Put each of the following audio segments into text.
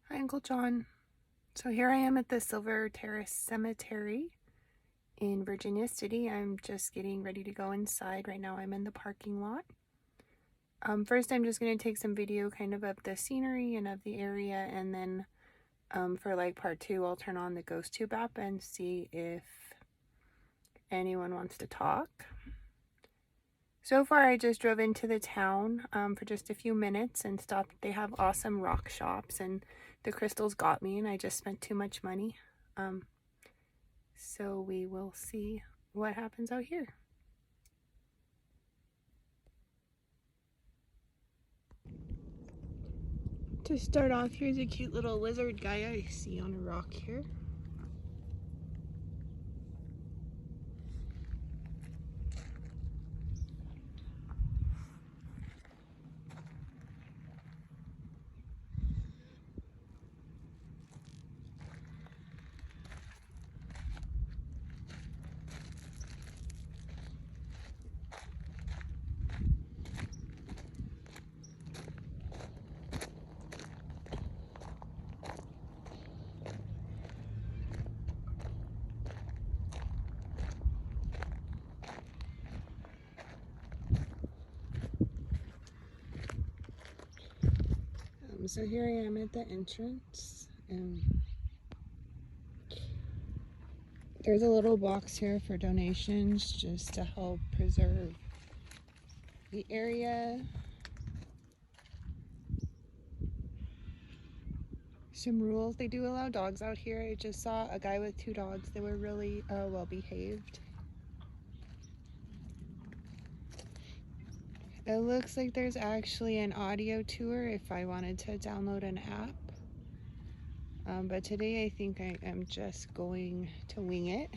Hi, Uncle John. So here I am at the Silver Terrace Cemetery in Virginia City. I'm just getting ready to go inside. Right now I'm in the parking lot. First I'm just going to take some video kind of the scenery and of the area, and then for like part 2 I'll turn on the GhostTube app and see if anyone wants to talk. So far I just drove into the town for just a few minutes and stopped. They have awesome rock shops, and the crystals got me and I just spent too much money. So we will see what happens out here. To start off, here's a cute little lizard guy I see on a rock here. So here I am at the entrance. There's a little box here for donations just to help preserve the area. Some rules: they do allow dogs out here. I just saw a guy with 2 dogs. They were really well behaved. It looks like there's actually an audio tour if I wanted to download an app. But today I think I am just going to wing it.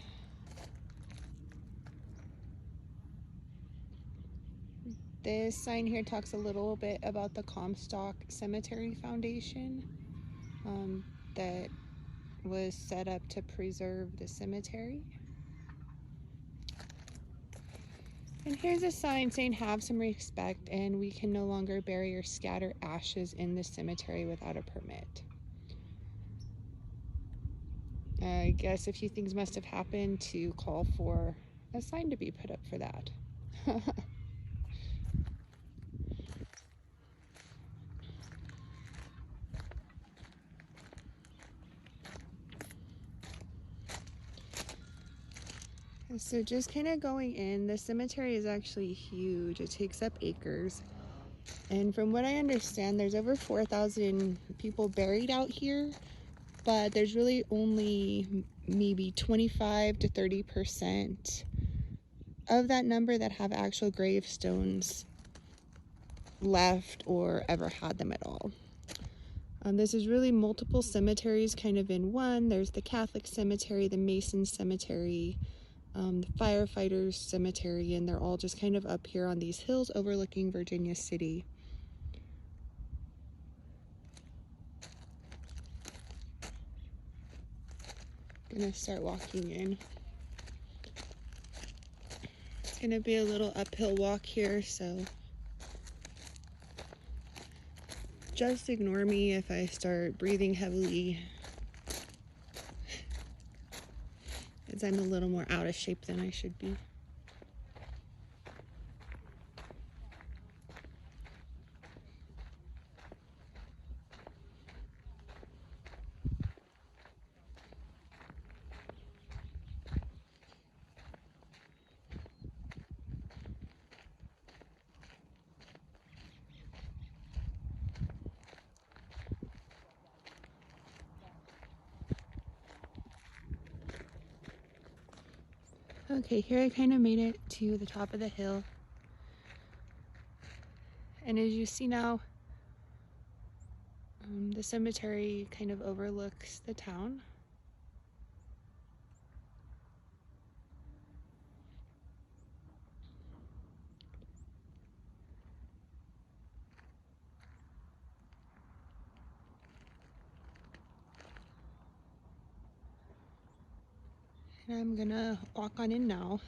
This sign here talks a little bit about the Comstock Cemetery Foundation that was set up to preserve the cemetery. And here's a sign saying have some respect, and we can no longer bury or scatter ashes in the cemetery without a permit. I guess a few things must have happened to call for a sign to be put up for that. So just kind of going in, the cemetery is actually huge. It takes up acres. And from what I understand, there's over 4,000 people buried out here, but there's really only maybe 25 to 30% of that number that have actual gravestones left or ever had them at all. This is really multiple cemeteries kind of in one. There's the Catholic cemetery, the Mason cemetery, the firefighters cemetery, and they're all just kind of up here on these hills overlooking Virginia City. Gonna start walking in. It's gonna be a little uphill walk here, so just ignore me if I start breathing heavily, as I'm a little more out of shape than I should be. Okay, here I kind of made it to the top of the hill. And as you see now, the cemetery kind of overlooks the town. And I'm gonna walk on in now.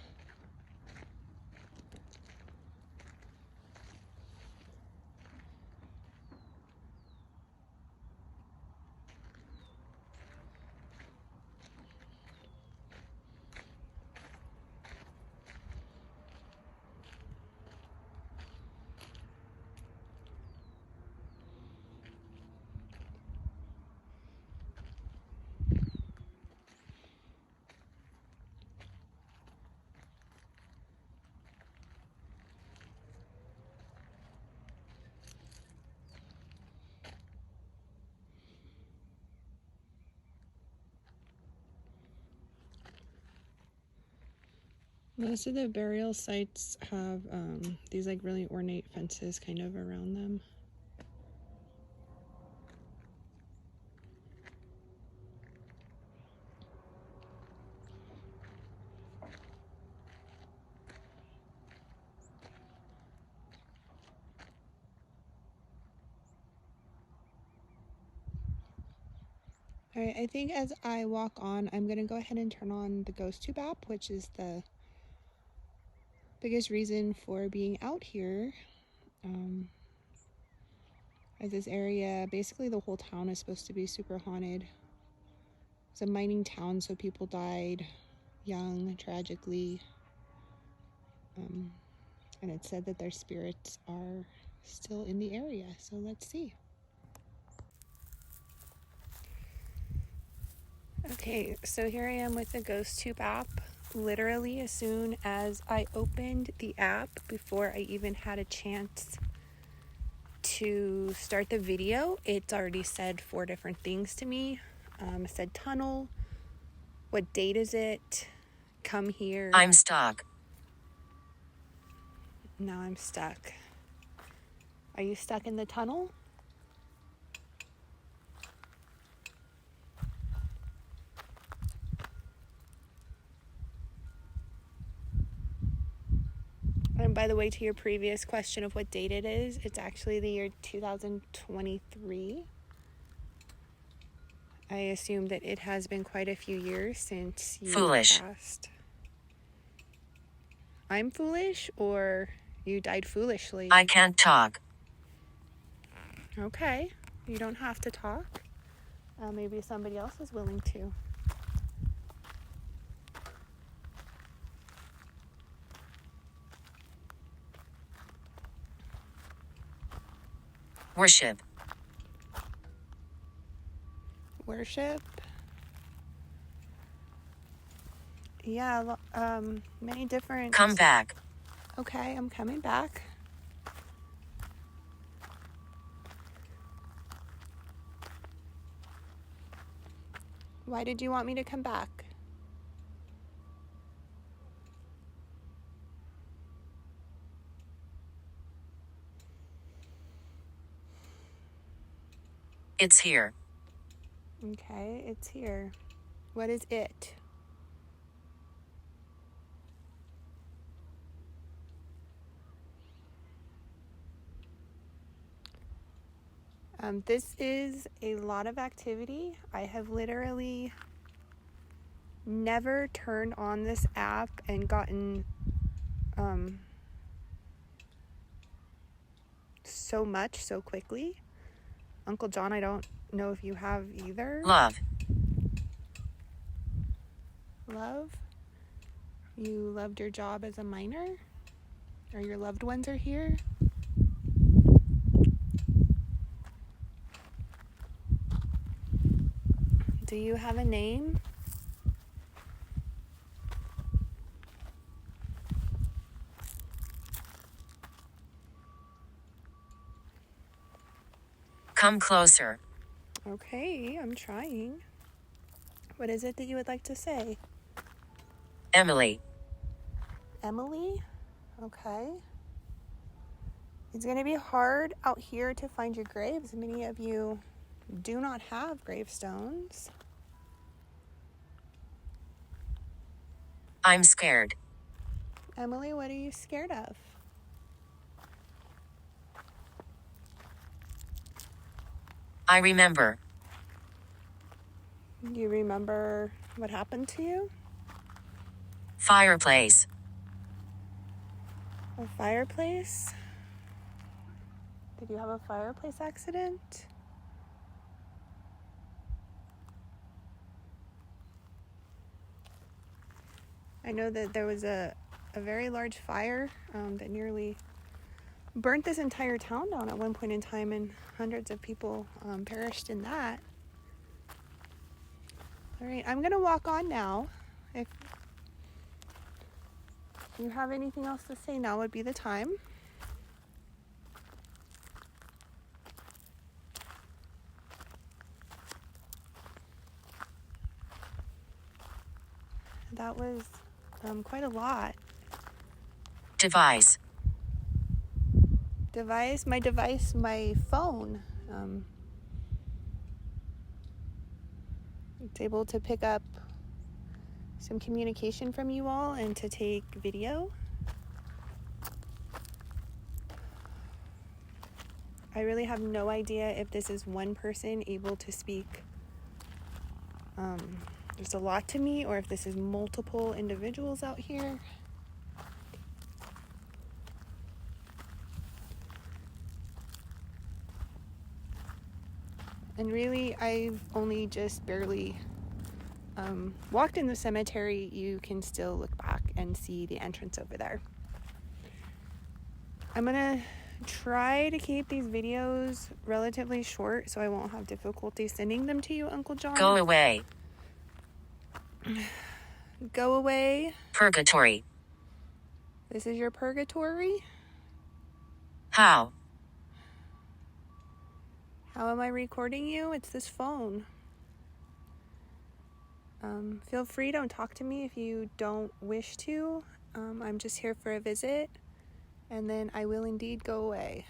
Most of the burial sites have these like really ornate fences kind of around them. All right, I think as I walk on, I'm going to go ahead and turn on the GhostTube app, which is the biggest reason for being out here. As this area, basically the whole town is supposed to be super haunted. It's a mining town, so people died young, tragically. And it said that their spirits are still in the area, so let's see. Okay, so here I am with the GhostTube app. Literally, as soon as I opened the app, before I even had a chance to start the video, it's already said 4 different things to me. It said tunnel, what date is it, come here. I'm stuck. Now I'm stuck. Are you stuck in the tunnel? And by the way, to your previous question of what date it is, it's actually the year 2023. I assume that it has been quite a few years since you passed. I'm foolish, or you died foolishly? I can't talk. Okay, you don't have to talk. Maybe somebody else is willing to. Worship. Worship? Yeah, many different... Come back. Okay, I'm coming back. Why did you want me to come back? It's here. Okay, it's here. What is it? This is a lot of activity. I have literally never turned on this app and gotten so much so quickly. Uncle John, I don't know if you have either. Love. Love? You loved your job as a miner? Or your loved ones are here? Do you have a name? Come closer. Okay, I'm trying. What is it that you would like to say? Emily. Emily? Okay. It's going to be hard out here to find your graves. Many of you do not have gravestones. I'm scared. Emily, what are you scared of? I remember. Do you remember what happened to you? Fireplace. A fireplace? Did you have a fireplace accident? I know that there was a very large fire that nearly burnt this entire town down at one point in time, and hundreds of people perished in that. All right, I'm going to walk on now. If you have anything else to say, now would be the time. That was quite a lot. Device. Device, my phone. It's able to pick up some communication from you all and to take video. I really have no idea if this is one person able to speak just a lot to me, or if this is multiple individuals out here. And really, I've only just barely walked in the cemetery. You can still look back and see the entrance over there. I'm gonna try to keep these videos relatively short so I won't have difficulty sending them to you, Uncle John. Go away. Go away. Purgatory. This is your purgatory? How? How am I recording you? It's this phone. Feel free, don't talk to me if you don't wish to. I'm just here for a visit, and then I will indeed go away.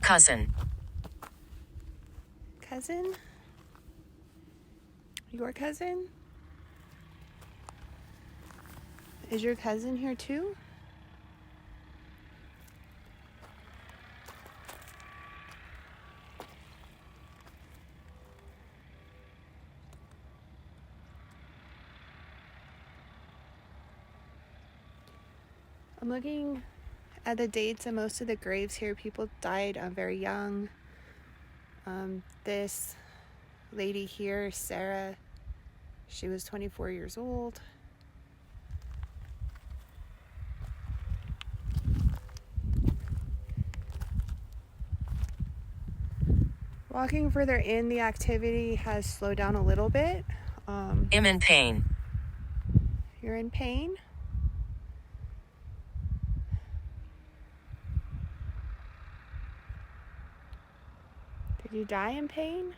Cousin. Cousin? Your cousin? Is your cousin here too? I'm looking at the dates, and most of the graves here, people died very young. This lady here, Sarah, she was 24 years old. Walking further in, the activity has slowed down a little bit. I'm in pain. You're in pain? Did you die in pain?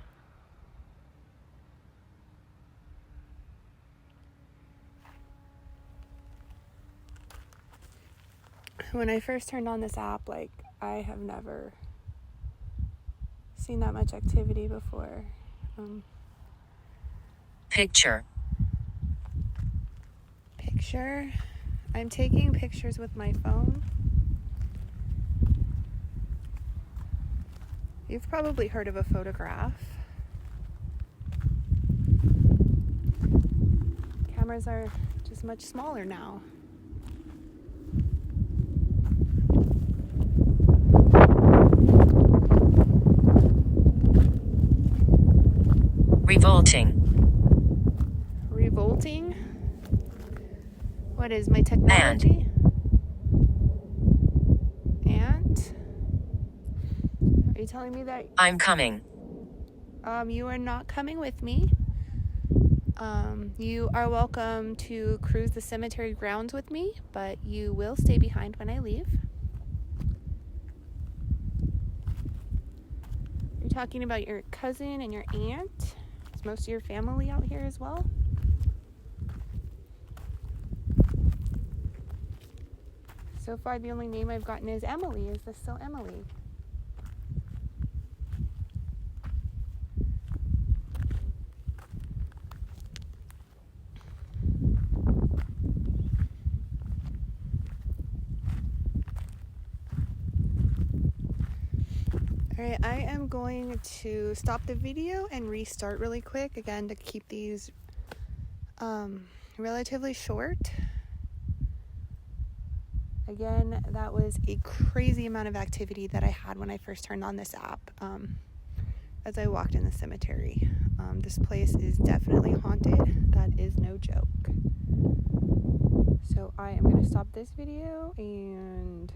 When I first turned on this app, I have never seen that much activity before. Picture. I'm taking pictures with my phone. You've probably heard of a photograph. Cameras are just much smaller now. Revolting. Revolting? What is my technology? And? Are you telling me that I'm coming. you are not coming with me? You are welcome to cruise the cemetery grounds with me, but you will stay behind when I leave. You're talking about your cousin and your aunt. Is most of your family out here as well? So far, the only name I've gotten is Emily. Is this still Emily? Alright, I am going to stop the video and restart really quick, again, to keep these relatively short. Again, that was a crazy amount of activity that I had when I first turned on this app as I walked in the cemetery. This place is definitely haunted. That is no joke. So I am going to stop this video and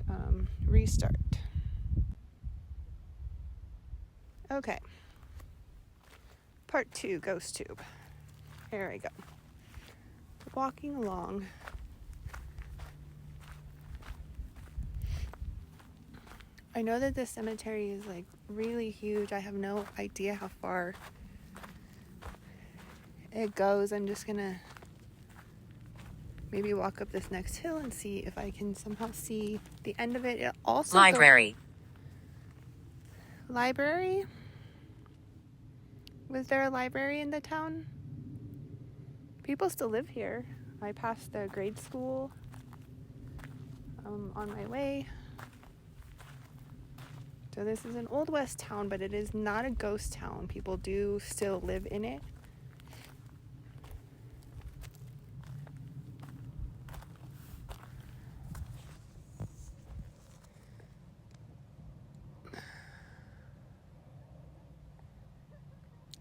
restart. Okay. Part 2, GhostTube. Here we go. Walking along. I know that this cemetery is like really huge. I have no idea how far it goes. I'm just gonna maybe walk up this next hill and see if I can somehow see the end of it. It also Library. Library? Was there a library in the town? People still live here. I passed the grade school on my way. So this is an Old West town, but it is not a ghost town. People do still live in it.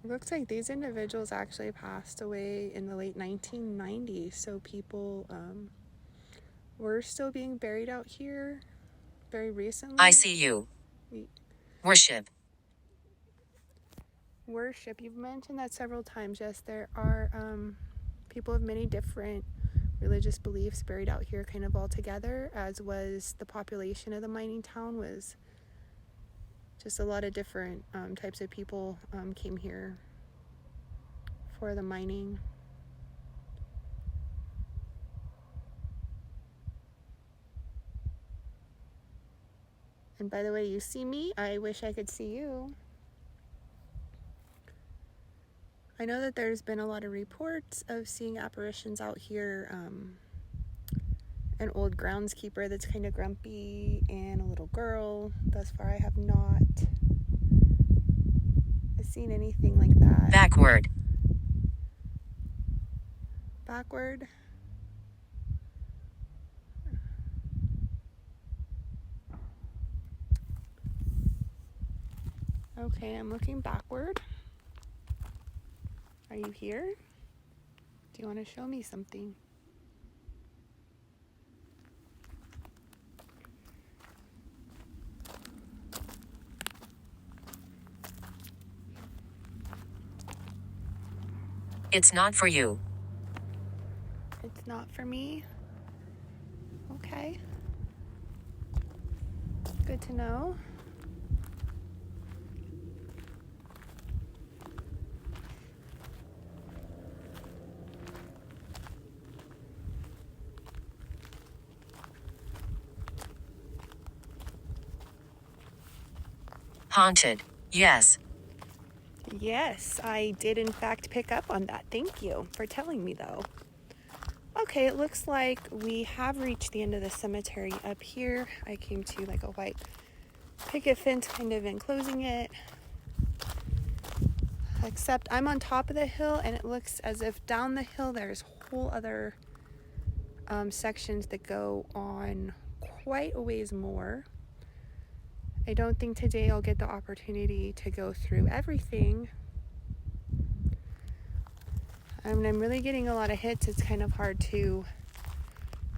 It looks like these individuals actually passed away in the late 1990s, so people were still being buried out here very recently. I see you. Worship. Worship. You've mentioned that several times. Yes, there are people of many different religious beliefs buried out here kind of all together, as was the population of the mining town. Was just a lot of different types of people came here for the mining. And by the way, you see me, I wish I could see you. I know that there's been a lot of reports of seeing apparitions out here. An old groundskeeper that's kind of grumpy, and a little girl. Thus far, I have not seen anything like that. Backward. Backward. Okay, I'm looking backward. Are you here? Do you want to show me something? It's not for you. It's not for me? Okay. Good to know. Haunted. Yes. Yes, I did in fact pick up on that. Thank you for telling me though. Okay, it looks like we have reached the end of the cemetery up here. I came to like a white picket fence kind of enclosing it. Except I'm on top of the hill, and it looks as if down the hill there's whole other sections that go on quite a ways more. I don't think today I'll get the opportunity to go through everything. I'm really getting a lot of hits. It's kind of hard to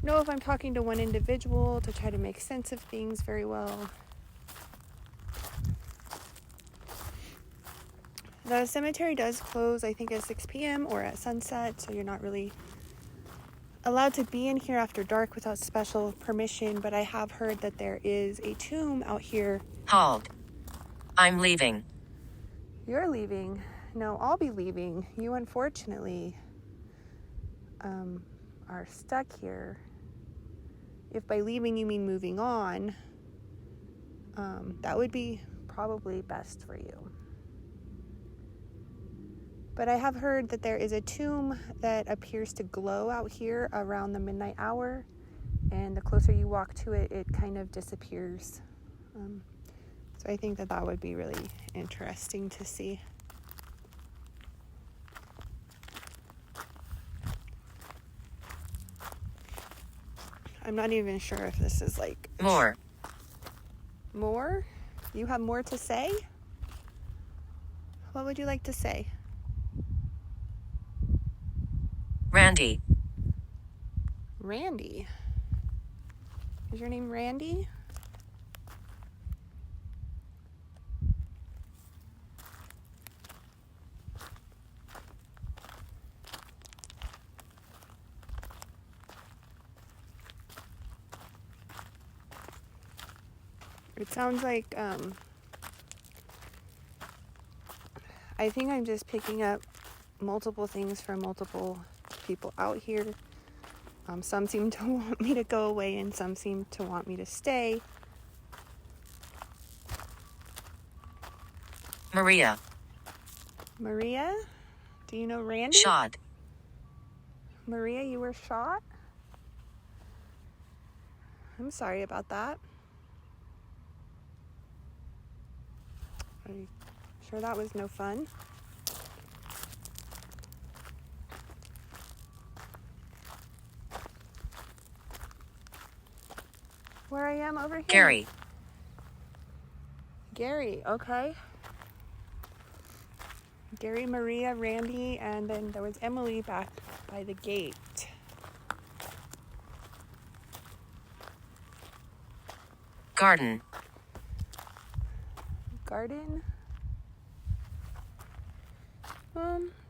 know if I'm talking to one individual to try to make sense of things very well. The cemetery does close, I think, at 6 p.m. or at sunset, so you're not really allowed to be in here after dark without special permission, but I have heard that there is a tomb out here. Halt. I'm leaving. You're leaving. No, I'll be leaving. You, unfortunately, are stuck here. If by leaving you mean moving on, that would be probably best for you. But I have heard that there is a tomb that appears to glow out here around the midnight hour, and the closer you walk to it, it kind of disappears. So I think that would be really interesting to see. I'm not even sure if this is like... More. More? You have more to say? What would you like to say? Randy. Randy? Is your name Randy? It sounds like, I think I'm just picking up multiple things from multiple people out here. Some seem to want me to go away and some seem to want me to stay. Maria. Maria? Do you know Randy? Shot. Maria, you were shot? I'm sorry about that. Are you sure that was no fun? Where I am over here? Gary. Gary, okay. Gary, Maria, Randy, and then there was Emily back by the gate. Garden. Garden?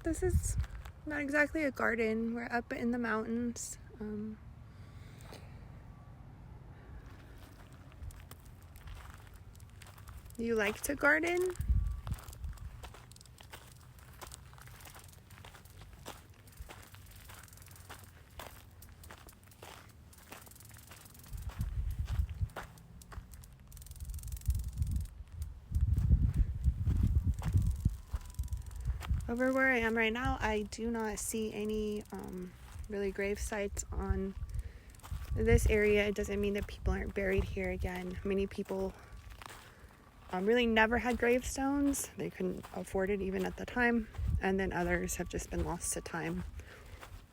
This is not exactly a garden. We're up in the mountains. You like to garden? Over where I am right now, I do not see any really grave sites on this area. It doesn't mean that people aren't buried here again. Many people really never had gravestones. They couldn't afford it even at the time. And then others have just been lost to time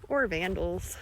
or vandals.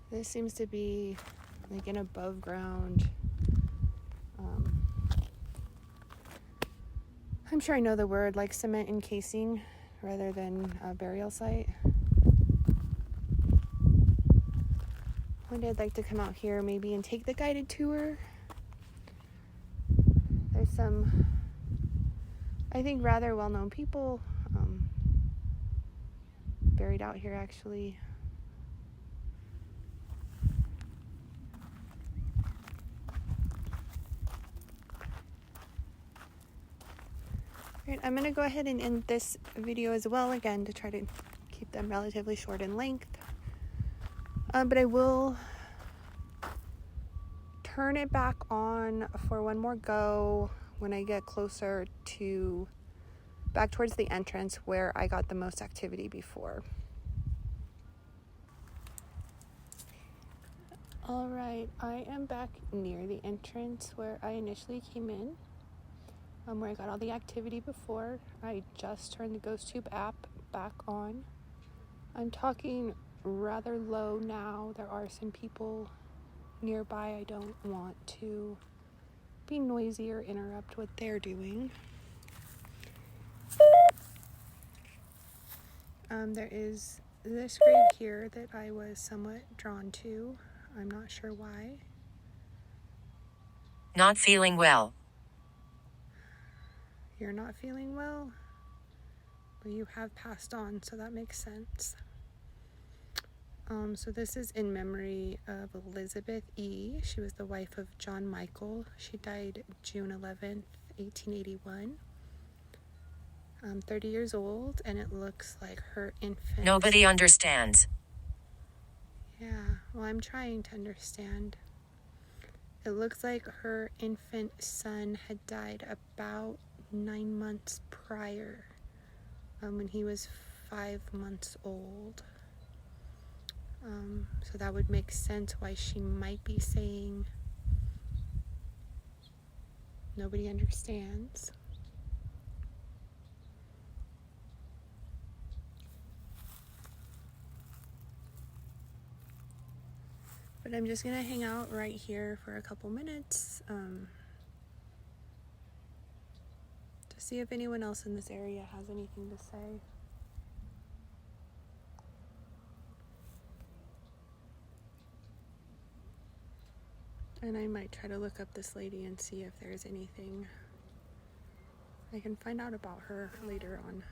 This seems to be like an above ground, I'm sure I know the word, like cement encasing rather than a burial site. one day I'd like to come out here maybe and take the guided tour. There's some, I think, rather well-known people buried out here actually. Alright, I'm going to go ahead and end this video as well, again, to try to keep them relatively short in length. But I will turn it back on for one more go when I get closer to back towards the entrance where I got the most activity before. Alright, I am back near the entrance where I initially came in, where I got all the activity before. I just turned the GhostTube app back on. I'm talking rather low now. There are some people nearby. I don't want to be noisy or interrupt what they're doing. There is this grave here that I was somewhat drawn to. I'm not sure why. Not feeling well. You're not feeling well? Well, you have passed on, so that makes sense. So this is in memory of Elizabeth E. She was the wife of John Michael. She died June 11th, 1881. 30 years old, and it looks like her infant... Nobody understands. Yeah, well, I'm trying to understand. It looks like her infant son had died about 9 months prior, when he was 5 months old. So that would make sense why she might be saying nobody understands. But I'm just gonna hang out right here for a couple minutes to see if anyone else in this area has anything to say. And I might try to look up this lady and see if there's anything I can find out about her later on.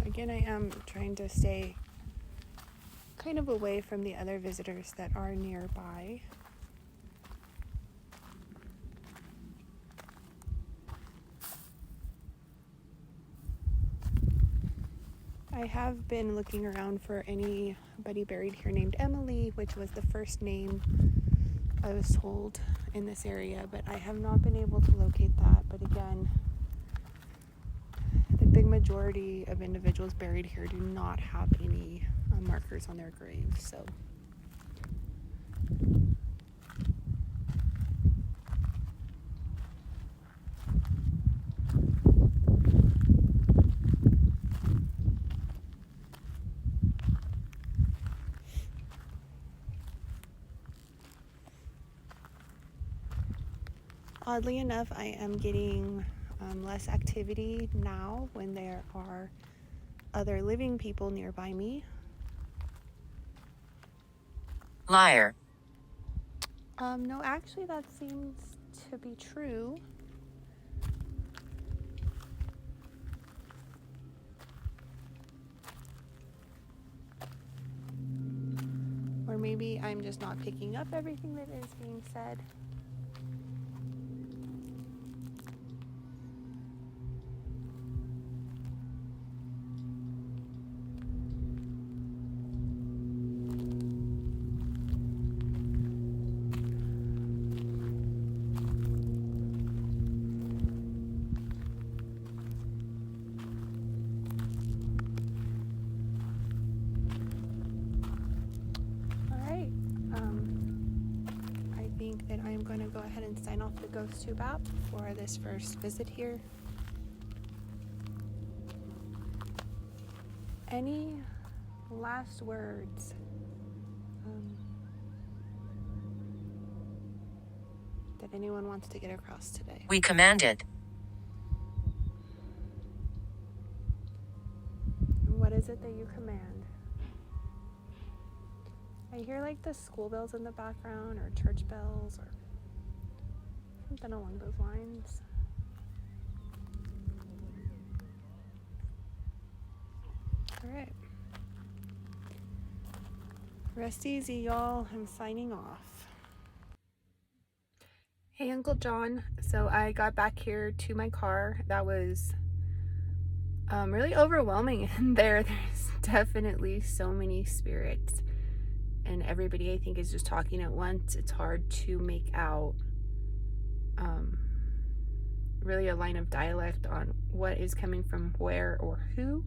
Again, I am trying to stay kind of away from the other visitors that are nearby. I have been looking around for anybody buried here named Emily, which was the first name I was told in this area, but I have not been able to locate that. But again, the big majority of individuals buried here do not have any markers on their graves, so. Oddly enough, I am getting less activity now when there are other living people nearby me. Liar. No, actually that seems to be true. Or maybe I'm just not picking up everything that is being said. That I am going to go ahead and sign off the GhostTube app for this first visit here. Any last words that anyone wants to get across today. We commanded. What is it that you command? I hear like the school bells in the background, or church bells, or something along those lines. All right. Rest easy, y'all. I'm signing off. Hey, Uncle John. So I got back here to my car. That was really overwhelming in there. There's definitely so many spirits, and everybody I think is just talking at once. It's hard to make out really a line of dialect on what is coming from where or who.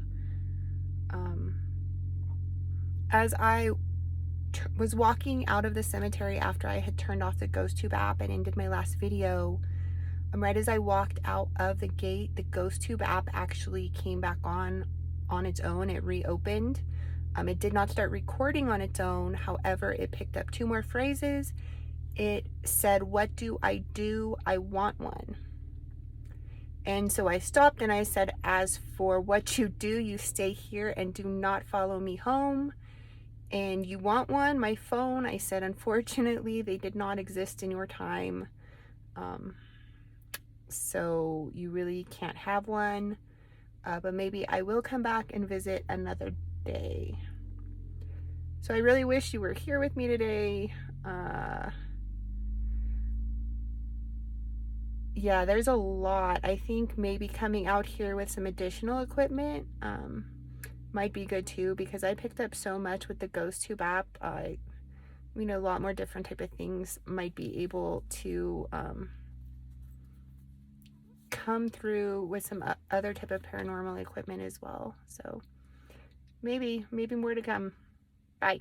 As I was walking out of the cemetery after I had turned off the GhostTube app and ended my last video, right as I walked out of the gate, the GhostTube app actually came back on its own. It reopened. It did not start recording on its own. However, it picked up 2 more phrases. It said, "What do? I want one." And so I stopped and I said, "As for what you do, you stay here and do not follow me home. And you want one? My phone." I said, "Unfortunately, they did not exist in your time. So you really can't have one. But maybe I will come back and visit another day." So I really wish you were here with me today. Yeah, there's a lot. I think maybe coming out here with some additional equipment might be good too, because I picked up so much with the GhostTube app. A lot more different type of things might be able to come through with some other type of paranormal equipment as well. So maybe more to come. Bye.